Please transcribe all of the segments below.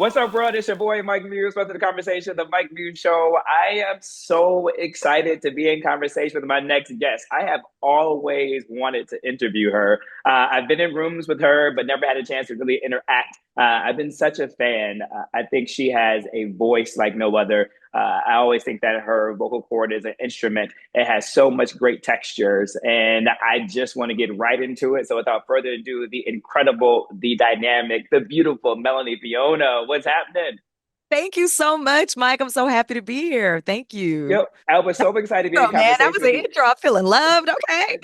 What's up, bro? It's your boy Mike Muse. Welcome to the conversation, the Mike Muse Show. I am so excited to be in conversation with my next guest. I have always wanted to interview her. I've been in rooms with her, but never had a chance to really interact. I've been such a fan. I think she has a voice like no other. I always think that her vocal cord is an instrument. It has so much great textures, and I just want to get right into it. So, without further ado, the incredible, the dynamic, the beautiful Melanie Fiona. What's happening? Thank you so much, Mike. I'm so happy to be here. Thank you. Yep, I was so excited to be Oh in man, that conversation was with an you. intro. I'm feeling loved. Okay.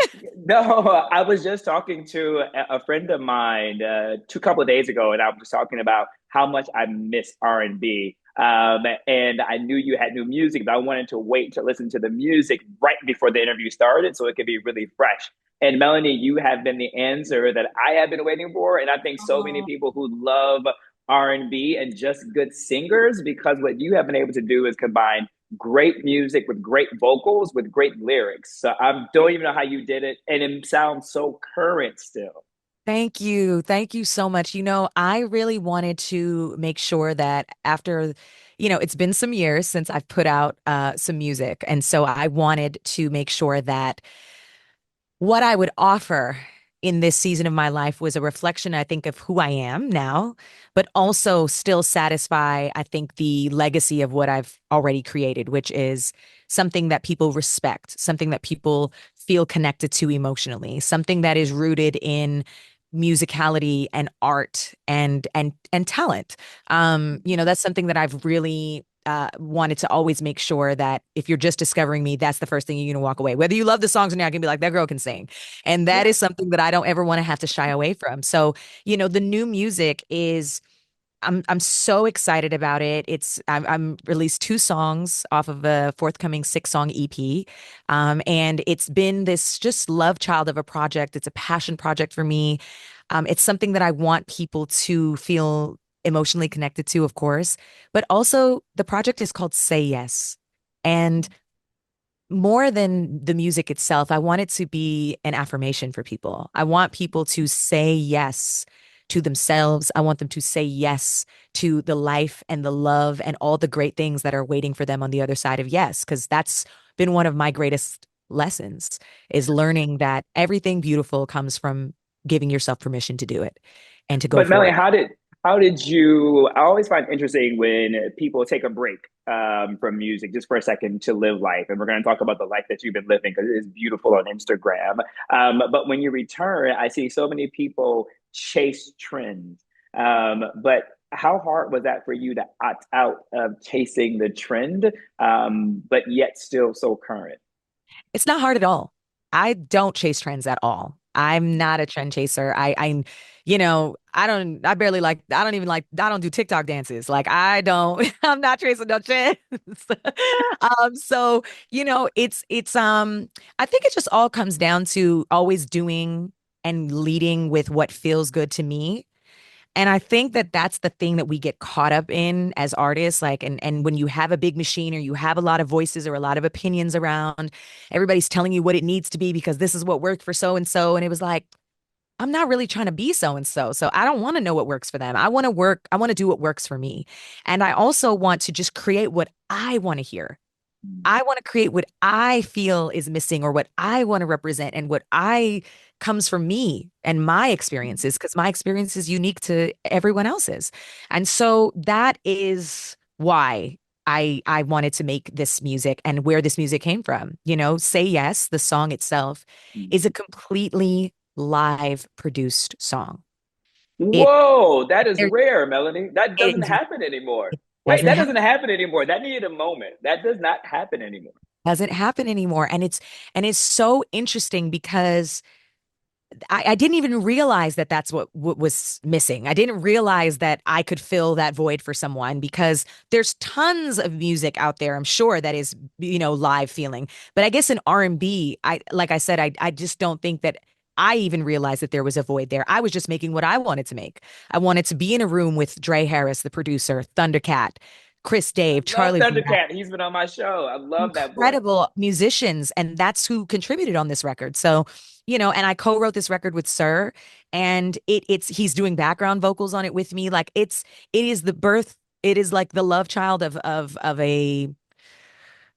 No, I was just talking to a friend of mine two couple of days ago, and I was talking about how much I miss R&B. And I knew you had new music, but I wanted to wait to listen to the music right before the interview started so it could be really fresh. And Melanie, you have been the answer that I have been waiting for, and I think so many Oh, people who love R&B and just good singers, because what you have been able to do is combine great music with great vocals with great lyrics. So I don't even know how you did it, and it sounds so current still. thank you. Thank you so much. I really wanted to make sure that after, it's been some years since I've put out some music. And so I wanted to make sure that what I would offer in this season of my life was a reflection, I think, of who I am now, but also still satisfy, I think, the legacy of what I've already created, which is something that people respect, something that people feel connected to emotionally, something that is rooted in musicality and art and talent. That's something that I've really wanted to always make sure that if you're just discovering me, that's the first thing you're going to walk away. Whether you love the songs or not, I can be like, that girl can sing. And that Yeah. is something that I don't ever want to have to shy away from. So, the new music is I'm so excited about it. I'm released two songs off of a forthcoming 6-song EP. And it's been this just love child of a project. It's a passion project for me. It's something that I want people to feel emotionally connected to, of course, but also the project is called Say Yes. And more than the music itself, I want it to be an affirmation for people. I want people to say yes to themselves. I want them to say yes to the life and the love and all the great things that are waiting for them on the other side of yes, because that's been one of my greatest lessons is learning that everything beautiful comes from giving yourself permission to do it and to go But for Melanie, it. how did you? I always find interesting when people take a break from music just for a second to live life, and we're going to talk about the life that you've been living because it is beautiful on Instagram. But when you return, I see so many people chase trends. But how hard was that for you to opt out of chasing the trend, but yet still so current? It's not hard at all. I don't chase trends at all. I'm not a trend chaser. I barely like, I don't even like, I don't do TikTok dances. Like, I don't, I'm not chasing no trends. So, I think it just all comes down to always doing and leading with what feels good to me. And I think that that's the thing that we get caught up in as artists. Like, and when you have a big machine or you have a lot of voices or a lot of opinions around, everybody's telling you what it needs to be because this is what worked for so and so. And it was like, I'm not really trying to be so and so. So I don't want to know what works for them. I want to do what works for me. And I also want to just create what I want to hear. I want to create what I feel is missing or what I want to represent and what I comes from me and my experiences because my experience is unique to everyone else's. And so that is why I wanted to make this music and where this music came from. Say Yes, the song itself is a completely live produced song. It Whoa, that is there rare, Melanie. That it doesn't is happen anymore. it Wait, doesn't that happen doesn't happen anymore. That needed a moment. That does not happen anymore. doesn't happen anymore. And it's so interesting because I didn't even realize that that's what was missing. I didn't realize that I could fill that void for someone because there's tons of music out there, I'm sure, that is, live feeling. But I guess in R&B, like I said, I just don't think that I even realized that there was a void there. I was just making what I wanted to make. I wanted to be in a room with Dre Harris, the producer, Thundercat, Chris, I Dave, love Charlie Brown, Thundercat. He's been on my show. I love that boy. incredible musicians, and that's who contributed on this record. So, and I co-wrote this record with Sir, and it's he's doing background vocals on it with me. Like it is the birth, it is like the love child of a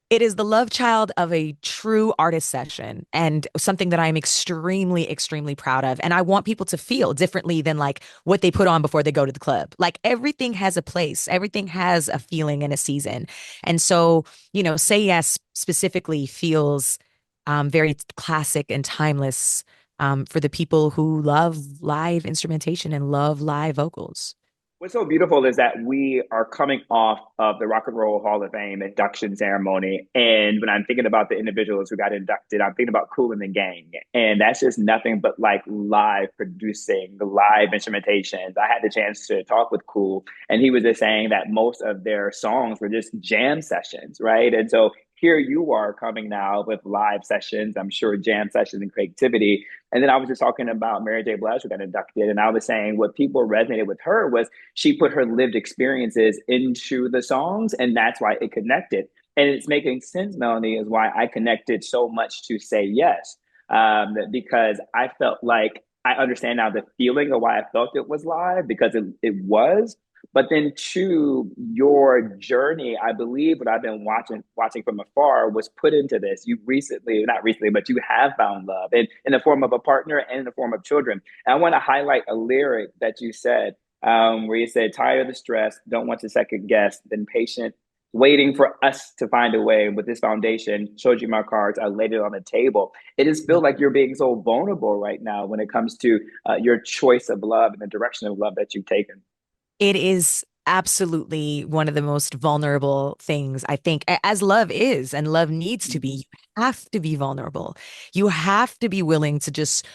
it is the love child of a true artist session and something that I'm extremely, extremely proud of. And I want people to feel differently than like what they put on before they go to the club. Like everything has a place, everything has a feeling and a season. And so, Say Yes specifically feels very classic and timeless for the people who love live instrumentation and love live vocals. What's so beautiful is that we are coming off of the Rock and Roll Hall of Fame induction ceremony. And when I'm thinking about the individuals who got inducted, I'm thinking about Kool and the Gang. And that's just nothing but like live producing, live instrumentations. I had the chance to talk with Kool, and he was just saying that most of their songs were just jam sessions, right? And so here you are coming now with live sessions, I'm sure jam sessions and creativity. And then I was just talking about Mary J. Blige, who got inducted, and I was saying what people resonated with her was she put her lived experiences into the songs, and that's why it connected. And it's making sense, Melanie, is why I connected so much to Say Yes, because I felt like I understand now the feeling of why I felt it was live because it was. But then to your journey, I believe what I've been watching from afar was put into this. You recently, not recently, but you have found love in the form of a partner and in the form of children. And I want to highlight a lyric that you said where you said, tired of the stress, don't want to second guess, been patient, waiting for us to find a way with this foundation. Showed you my cards, I laid it on the table. It just feels like you're being so vulnerable right now when it comes to your choice of love and the direction of love that you've taken. It is absolutely one of the most vulnerable things I think, as love is, and love needs to be. Mm-hmm. You have to be vulnerable. You have to be willing to just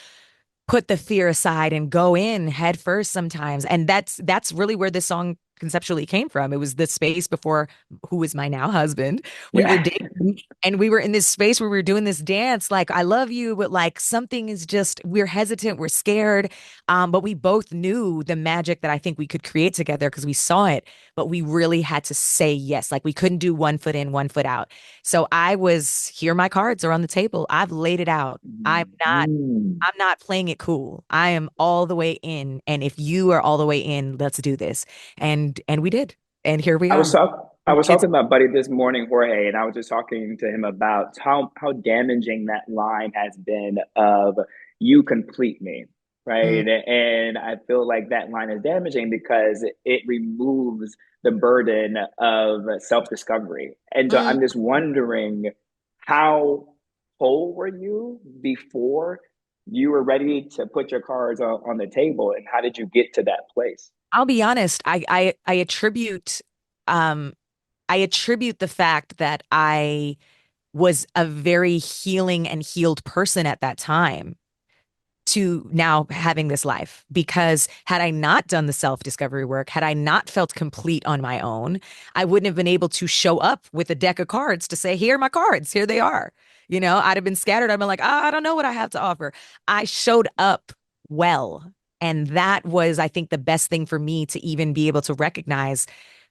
put the fear aside and go in head first sometimes. And that's really where this song conceptually came from. It was the space before who is my now husband. We were Yeah. dating and we were in this space where we were doing this dance, like I love you, but like something is just we're hesitant, we're scared. But we both knew the magic that I think we could create together because we saw it, but we really had to say yes. Like we couldn't do one foot in, one foot out. So here my cards are on the table. I've laid it out. I'm not Mm. I'm not playing it cool. I am all the way in. And if you are all the way in, let's do this. And we did. And here we are. I was It's talking to my buddy this morning, Jorge, and I was just talking to him about how damaging that line has been of "you complete me," mm, right? And I feel like that line is damaging because it removes the burden of self-discovery. And so mm. I'm just wondering how whole were you before you were ready to put your cards on the table, and how did you get to that place? I'll be honest. Um I attribute the fact that I was a very healing and healed person at that time to now having this life, because had I not done the self-discovery work, had I not felt complete on my own, I wouldn't have been able to show up with a deck of cards to say, here are my cards, here they are. I'd have been scattered. I've been like, I don't know what I have to offer. I showed up well. And that was, I think, the best thing for me to even be able to recognize,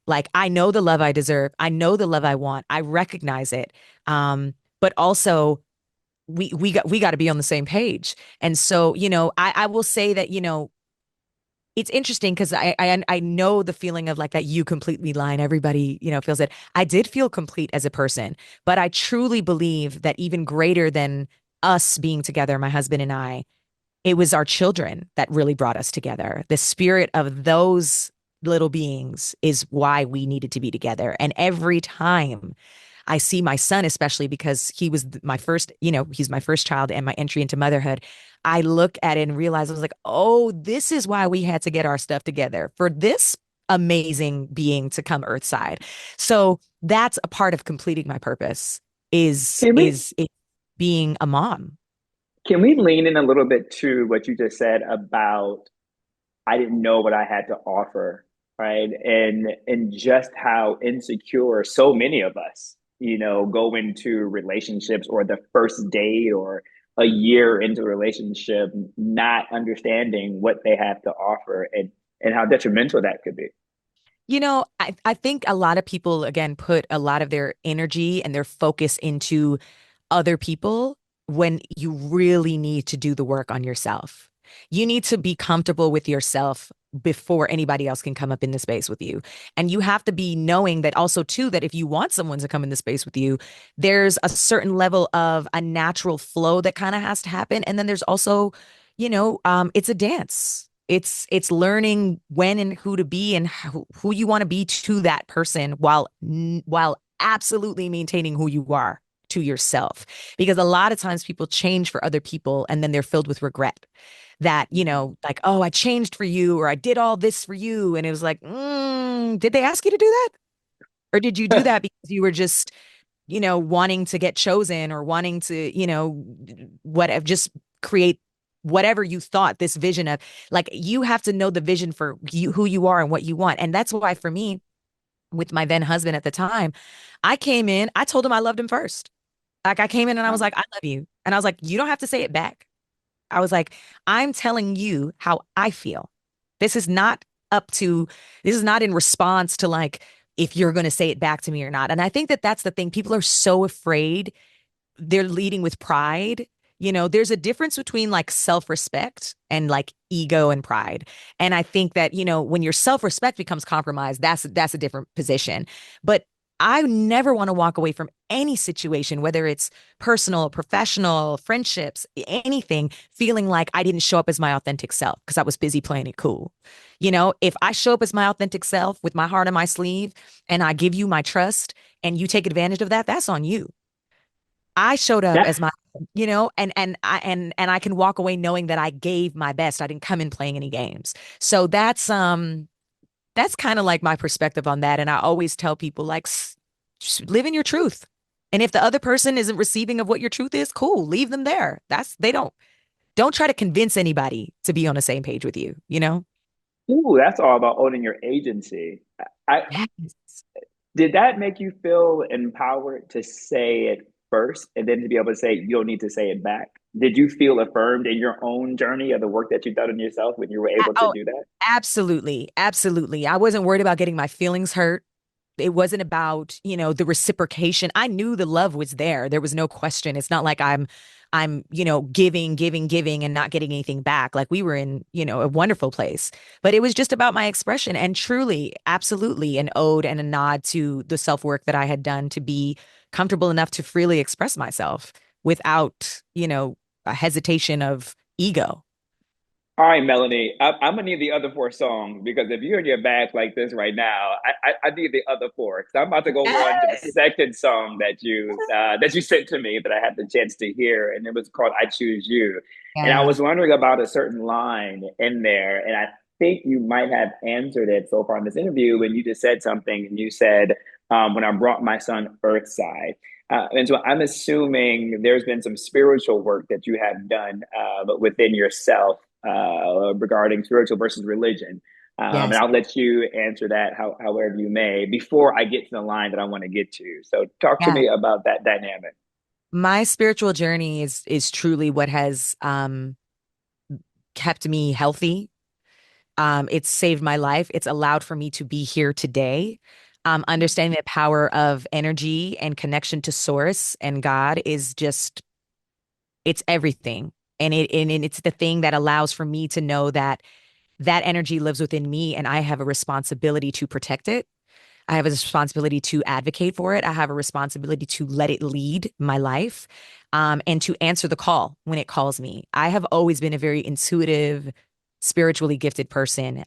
like, I know the love I deserve. I know the love I want. I recognize it. But also we got to be on the same page. And so, I will say that, it's interesting because I know the feeling of like that you completely line. Everybody, feels it. I did feel complete as a person, but I truly believe that even greater than us being together, my husband and I, it was our children that really brought us together. The spirit of those little beings is why we needed to be together. And every time I see my son, especially because he was my first, he's my first child and my entry into motherhood. I look at it and realize I was like, oh, this is why we had to get our stuff together for this amazing being to come earthside. So that's a part of completing my purpose is Can we is, is being a mom. Can we lean in a little bit to what you just said about I didn't know what I had to offer, right? And just how insecure so many of us, go into relationships or the first date or a year into a relationship, not understanding what they have to offer and how detrimental that could be. I think a lot of people, again, put a lot of their energy and their focus into other people when you really need to do the work on yourself. You need to be comfortable with yourself before anybody else can come up in the space with you. And you have to be knowing that also, too, that if you want someone to come in the space with you, there's a certain level of a natural flow that kind of has to happen. And then there's also, it's a dance. It's learning when and who to be and who you want to be to that person while absolutely maintaining who you are to yourself. Because a lot of times people change for other people and then they're filled with regret that, like, oh, I changed for you or I did all this for you. And it was like, did they ask you to do that? Or did you do that because you were just, wanting to get chosen or wanting to, whatever, just create whatever you thought this vision of, like, you have to know the vision for you, who you are and what you want. And that's why for me, with my then husband at the time, I came in, I told him I loved him first. Like I came in and I was like, I love you. And I was like, you don't have to say it back. I was like, I'm telling you how I feel. This is not up to, this is not in response to like if you're going to say it back to me or not. And I think that that's the thing. People are so afraid. They're leading with pride. There's a difference between like self-respect and like ego and pride. And I think that, when your self-respect becomes compromised, that's a different position. But I never want to walk away from any situation, whether it's personal, professional, friendships, anything, feeling like I didn't show up as my authentic self because I was busy playing it cool. If I show up as my authentic self with my heart on my sleeve and I give you my trust and you take advantage of that, that's on you. I showed up That as my, and I can walk away knowing that I gave my best. I didn't come in playing any games. So that's kind of like my perspective on that. And I always tell people like just live in your truth. And if the other person isn't receiving of what your truth is, cool, leave them there. They don't try to convince anybody to be on the same page with you, you know? ooh, that's all about owning your agency. I Yes. did that make you feel empowered to say it first and then to be able to say you don't need to say it back? Did you feel affirmed in your own journey of the work that you've done on yourself when you were able to Oh, do that? absolutely. Absolutely. I wasn't worried about getting my feelings hurt. It wasn't about, the reciprocation. I knew the love was there. There was no question. It's not like I'm, giving, giving, giving and not getting anything back. Like we were in, a wonderful place. But it was just about my expression and truly, absolutely an ode and a nod to the self-work that I had done to be comfortable enough to freely express myself without, a hesitation of ego. All right, Melanie, I'm gonna need the other four songs because if you're in your bag like this right now, I need the other four. So I'm about to go on to the Yes. second song that you sent to me that I had the chance to hear, and it was called "I Choose You." And I Yeah. was wondering about a certain line in there, and I think you might have answered it so far in this interview when you just said something, and you said, "When I brought my son Earthside." And so I'm assuming there's been some spiritual work that you have done within yourself regarding spiritual versus religion. And Yes. I'll let you answer that however you may before I get to the line that I want to get to. So talk to Yeah. me about that dynamic. My spiritual journey is truly what has kept me healthy. It's saved my life. It's allowed for me to be here today. Understanding the power of energy and connection to source and God is just, it's everything. And it's the thing that allows for me to know that that energy lives within me and I have a responsibility to protect it. I have a responsibility to advocate for it. I have a responsibility to let it lead my life, and to answer the call when it calls me. I have always been a very intuitive, spiritually gifted person.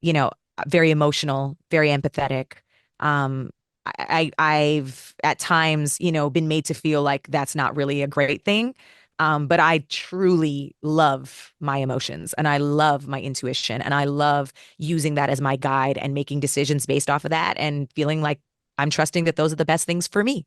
You know, very emotional, very empathetic. I've at times, been made to feel like that's not really a great thing. But I truly love my emotions and I love my intuition and I love using that as my guide and making decisions based off of that and feeling like I'm trusting that those are the best things for me.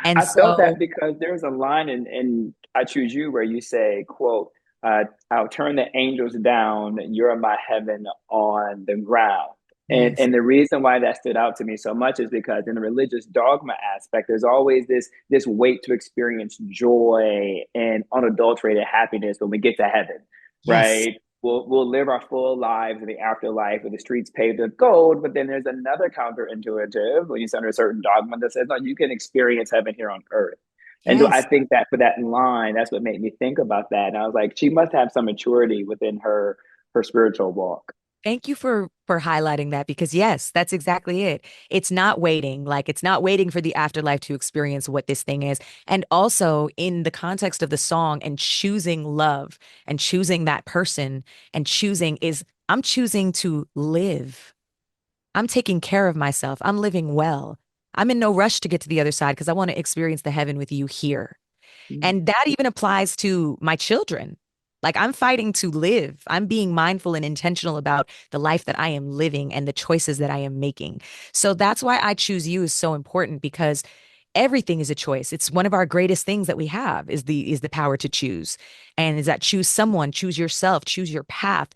And I felt so, that because there's a line in I Choose You where you say, quote, I'll turn the angels down, you're my heaven on the ground. yes, And the reason why that stood out to me so much is because in the religious dogma aspect, there's always this wait to experience joy and unadulterated happiness when we get to heaven, yes, right? we'll live our full lives in the afterlife with the streets paved with gold. But then there's another counterintuitive when you under a certain dogma that says, no, you can experience heaven here on earth. And so I Yes. think that for that line, that's what made me think about that. And I was like, she must have some maturity within her spiritual walk. Thank you for highlighting that because yes, that's exactly it. It's not waiting, like it's not waiting for the afterlife to experience what this thing is. And also in the context of the song and choosing love and choosing that person and choosing is I'm choosing to live. I'm taking care of myself. I'm living well. I'm in no rush to get to the other side because I want to experience the heaven with you here. And that even applies to my children. Like I'm fighting to live. I'm being mindful and intentional about the life that I am living and the choices that I am making. So that's why I choose you is so important because everything is a choice. It's one of our greatest things that we have is the power to choose. And is that choose someone, choose yourself, choose your path,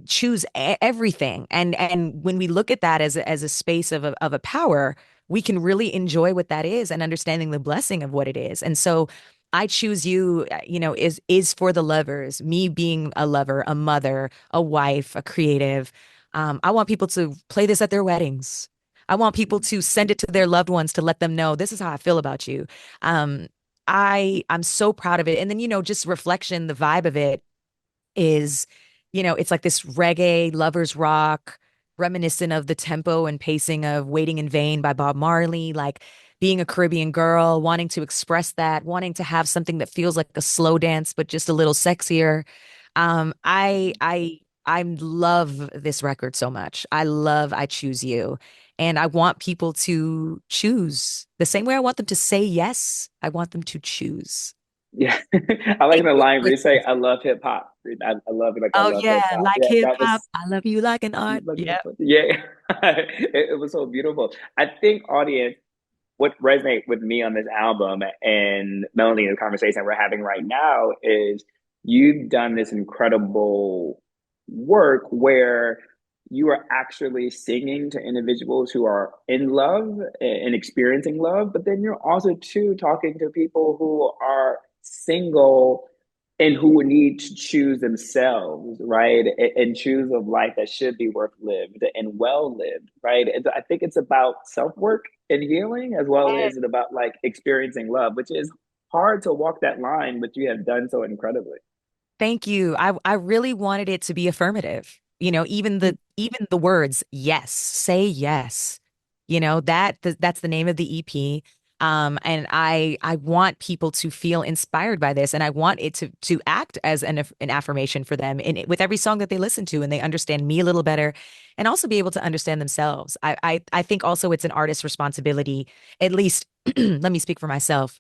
choose everything. And when we look at that as a space of a power, we can really enjoy what that is and understanding the blessing of what it is. And so I choose you, is for the lovers, me being a lover, a mother, a wife, a creative. I want people to play this at their weddings. I want people to send it to their loved ones to let them know this is how I feel about you. Um, I'm so proud of it. And then, just reflection, the vibe of it is, it's like this reggae, lovers rock, reminiscent of the tempo and pacing of Waiting in Vain by Bob Marley, like being a Caribbean girl, wanting to express that, wanting to have something that feels like a slow dance, but just a little sexier. I love this record so much. I love I Choose You. And I want people to choose the same way I want them to say yes. I want them to choose. Yeah, I like Make the good line where you say, choices. "I love hip hop." I love it. Like I Oh love hip yeah, hop. like Yeah, hip that hop. was I love you like an art. Yeah. yeah. It was so beautiful. I think audience, what resonates with me on this album and Melanie, the conversation we're having right now is you've done this incredible work where you are actually singing to individuals who are in love and experiencing love, but then you're also too talking to people who are single and who would need to choose themselves, right? And choose a life that should be worth lived and well lived, right? And I think it's about self work and healing as well as it about like experiencing love, which is hard to walk that line, but you have done so incredibly. Thank you. I really wanted it to be affirmative. Even the words yes, say yes. That's the name of the EP. And I want people to feel inspired by this, and I want it to act as an affirmation for them with every song that they listen to, and they understand me a little better, and also be able to understand themselves. I think also it's an artist's responsibility. At least, let me speak for myself.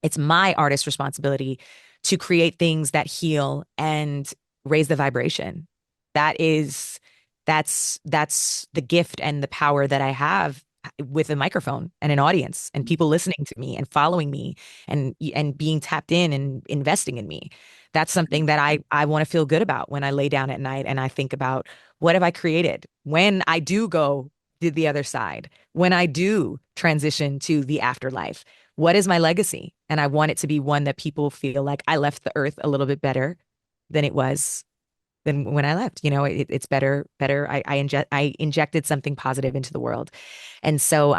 It's my artist responsibility to create things that heal and raise the vibration. That is that's the gift and the power that I have with a microphone and an audience and people listening to me and following me and being tapped in and investing in me. That's something that I want to feel good about when I lay down at night and I think about what have I created when I do go to the other side, when I do transition to the afterlife. What is my legacy? And I want it to be one that people feel like I left the earth a little bit better than it was than when I left. It's better. I injected something positive into the world. And so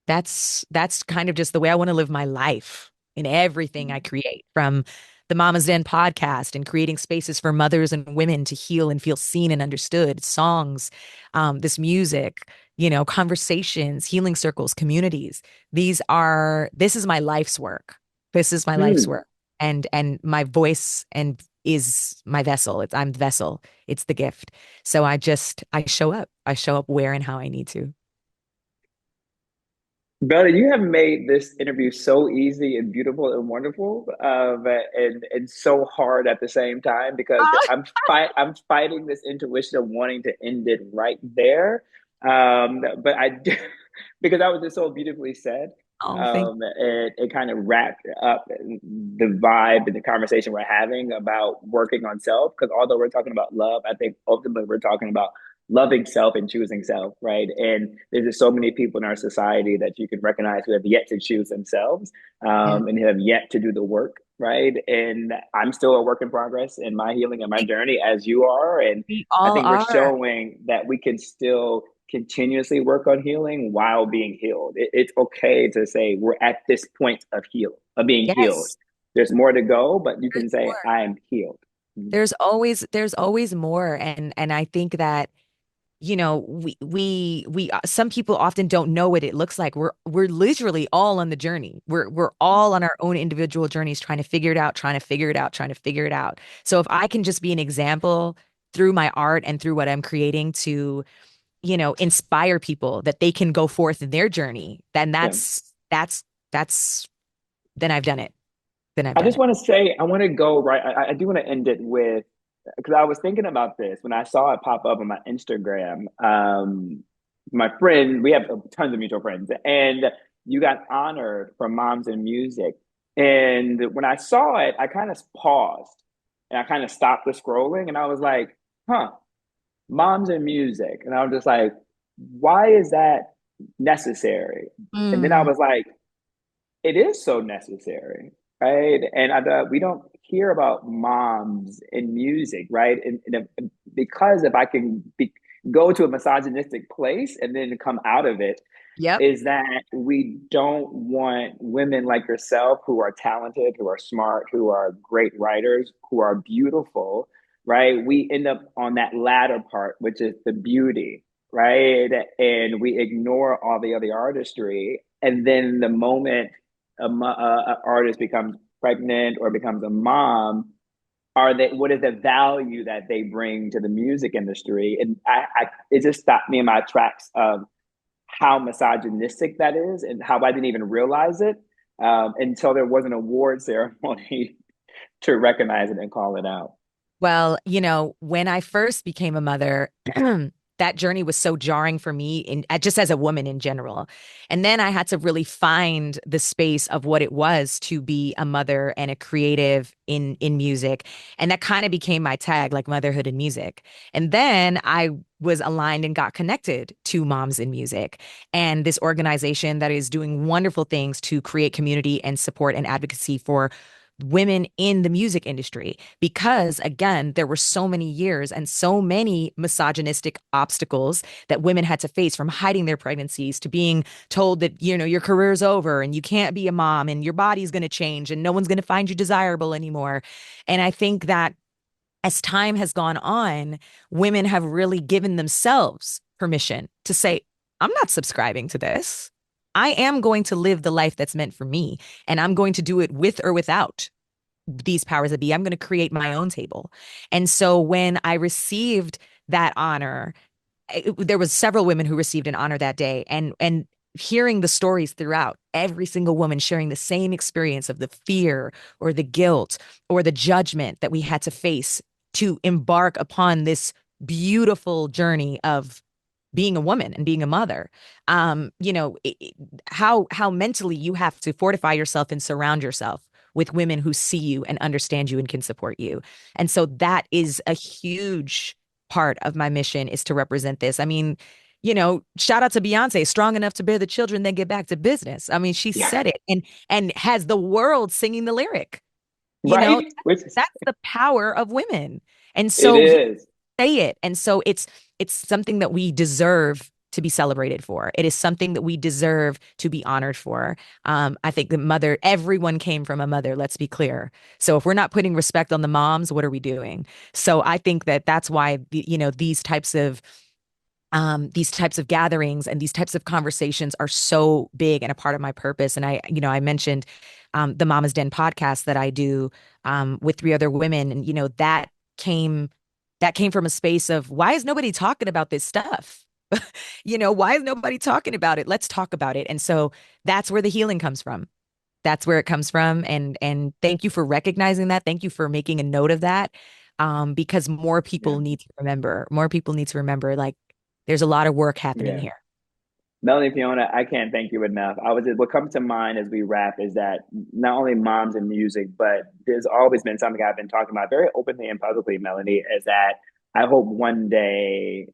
that's kind of just the way I want to live my life in everything I create, from the Mama's Den podcast and creating spaces for mothers and women to heal and feel seen and understood, songs, this music, conversations, healing circles, communities. This is my life's work. This is my life's Hmm. work. And my voice and is my vessel. I'm the vessel. It's the gift. So I show up. I show up where and how I need to. Bella, you have made this interview so easy and beautiful and wonderful, and so hard at the same time because I'm fighting this intuition of wanting to end it right there, but I do, because that was just so beautifully said. Oh, thank It kind of wrapped up the vibe and the conversation we're having about working on self. Because although we're talking about love, I think ultimately we're talking about loving self and choosing self, right? And there's just so many people in our society that you can recognize who have yet to choose themselves you. and have yet to do the work right? And I'm still a work in progress in my healing and my journey as you are. And We I all think we're are. showing that we can still continuously work on healing while being healed. It's okay to say we're at this point of of being healed. Yes. There's more to go, but you There's can say more. I am healed. There's always more. And I think that some people often don't know what it looks like. We're literally all on the journey. We're all on our own individual journeys trying to figure it out, trying to figure it out, trying to figure it out. So if I can just be an example through my art and through what I'm creating to, inspire people that they can go forth in their journey, then Yeah. that's then I've done it. Then I've I done just it. want to say, I want to go right. I do want to end it with, because I was thinking about this when I saw it pop up on my Instagram. My friend, we have tons of mutual friends, and you got honored for Moms in Music. And when I saw it, I kind of paused and I kind of stopped the scrolling, and I was like, huh, Moms in Music. And I was just like, why is that necessary? And then I Mm. was like, it is so necessary, right? And we don't hear about moms in music, right? Because if I can go to a misogynistic place and then come out of it, Yep. is that we don't want women like yourself who are talented, who are smart, who are great writers, who are beautiful, right? We end up on that latter part, which is the beauty, right? And we ignore all the other artistry. And then the moment an artist becomes pregnant or becomes a mom, what is the value that they bring to the music industry? And it just stopped me in my tracks of how misogynistic that is and how I didn't even realize it until there was an award ceremony to recognize it and call it out. Well, when I first became a mother, that journey was so jarring for me just as a woman in general. And then I had to really find the space of what it was to be a mother and a creative in music. And that kind of became my tag, like motherhood and music. And then I was aligned and got connected to Moms in Music and this organization that is doing wonderful things to create community and support and advocacy for women in the music industry because again there were so many years and so many misogynistic obstacles that women had to face, from hiding their pregnancies to being told that your career's over and you can't be a mom and your body's going to change and no one's going to find you desirable anymore. And I think that as time has gone on, women have really given themselves permission to say, I'm not subscribing to this. I am going to live the life that's meant for me, and I'm going to do it with or without these powers that be. I'm going to create my own table. And so when I received that honor, there was several women who received an honor that day, and hearing the stories throughout, every single woman sharing the same experience of the fear or the guilt or the judgment that we had to face to embark upon this beautiful journey of being a woman and being a mother. How mentally you have to fortify yourself and surround yourself with women who see you and understand you and can support you. And so that is a huge part of my mission, is to represent this. I mean, shout out to Beyonce, strong enough to bear the children, then get back to business. I mean, she Yeah, said it and has the world singing the lyric. You know, right. Which is, that's the power of women. And it so is. say it. And so it's something that we deserve to be celebrated for. It is something that we deserve to be honored for. I think the mother, everyone came from a mother, let's be clear. So if we're not putting respect on the moms, what are we doing? So I think that that's why, these types of gatherings and these types of conversations are so big and a part of my purpose. And I mentioned the Mama's Den podcast that I do with three other women, and came that came from a space of, why is nobody talking about this stuff? Why is nobody talking about it? Let's talk about it. And so that's where the healing comes from. That's where it comes from. And thank you for recognizing that. Thank you for making a note of that. Because more Yeah. people need to remember. More people need to remember, like, there's a lot of work happening Yeah. here. Melanie Fiona, I can't thank you enough. What comes to mind as we wrap is that not only moms and music, but there's always been something I've been talking about very openly and publicly, Melanie, is that I hope one day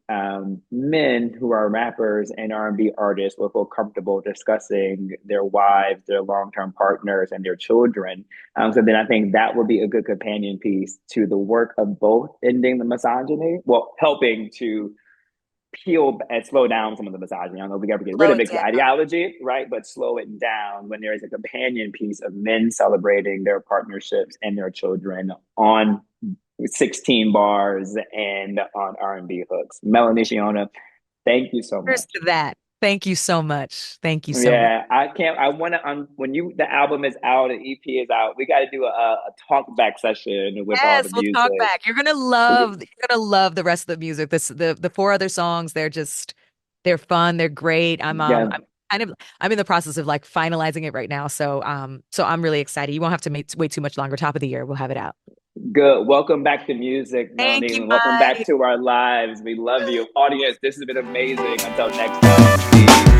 men who are rappers and R&B artists will feel comfortable discussing their wives, their long-term partners, and their children. So then I think that would be a good companion piece to the work of both ending the misogyny, well, helping to peel and slow down some of the misogyny. I don't know if we ever get rid Slow of it it, down. ideology, right? But slow it down when there is a companion piece of men celebrating their partnerships and their children on 16 bars and on R&B hooks. Melanie Fiona, thank you so Here's much. to that. Thank you so much. Thank you so much. Yeah, I can't. I want to. When the album is out, the EP is out, we got to do a talk back session with all Yes, the we'll talk music. back. You're gonna love the rest of the music. The four other songs, they're fun, they're great. Yeah, I'm in the process of like finalizing it right now. So I'm really excited. You won't have to wait too much longer. Top of the year, we'll have it out. good. Welcome back to music, Thank Melanie, you, and welcome back Mike. to our lives. We love you, audience. This has been amazing. Until next time, peace.